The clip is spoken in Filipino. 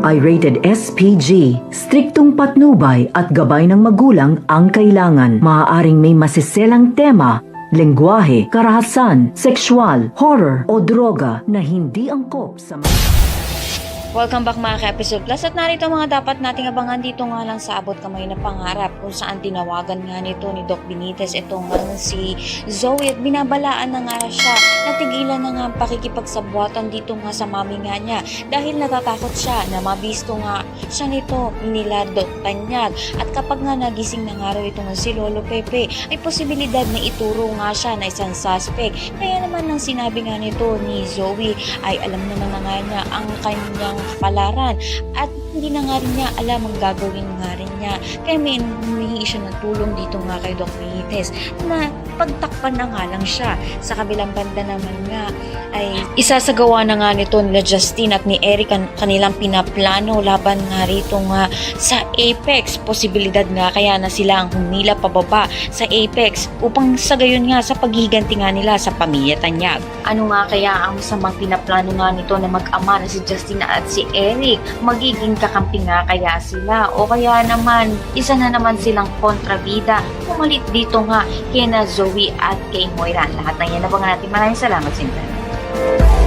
ay rated SPG. Striktong patnubay at gabay ng magulang ang kailangan. Maaaring may masiselang tema, lengguwahe, karahasan, sexual, horror o droga na hindi angkop sa Welcome back mga ka-episode plus at narito mga dapat nating abangan dito nga lang sa abot kamay na pangarap kung saan tinawagan nga nito ni Doc Benitez itong si Zoe at binabalaan na nga siya natigilan na nga ang pakikipagsabuatan dito nga sa mami nga niya dahil natatakot siya na mabisto nga siya nito nila Doc Tanyag at kapag nga nagising na nga raw itong si Lolo Pepe ay posibilidad na ituro nga siya na isang suspect kaya naman nang sinabi nga nito ni Zoe ay alam naman na nga niya ang kanyang kapalaran at hindi na nga rin niya alam ang gagawin nga rin niya kaya may humihingi siya ng tulong dito nga kay Doc Benitez na pagtakpan na nga lang siya sa kabilang banda naman nga ay isasagawa na nga nito nila Justine at ni Eric kanilang pinaplano laban nga rito nga sa Apex posibilidad nga kaya na sila ang humila pababa sa Apex upang sa gayon nga sa paghihiganti nga nila sa pamilya Tanyag. Ano nga kaya ang masamang pinaplano nga nito na mag-ama na si Justine at si Eric magiging kakampi nga kaya sila o kaya naman isa na naman silang kontrabida pumalit dito nga kina Zoe at kay Moira. Lahat ng yan abangan natin. Maraming salamat sa inyo.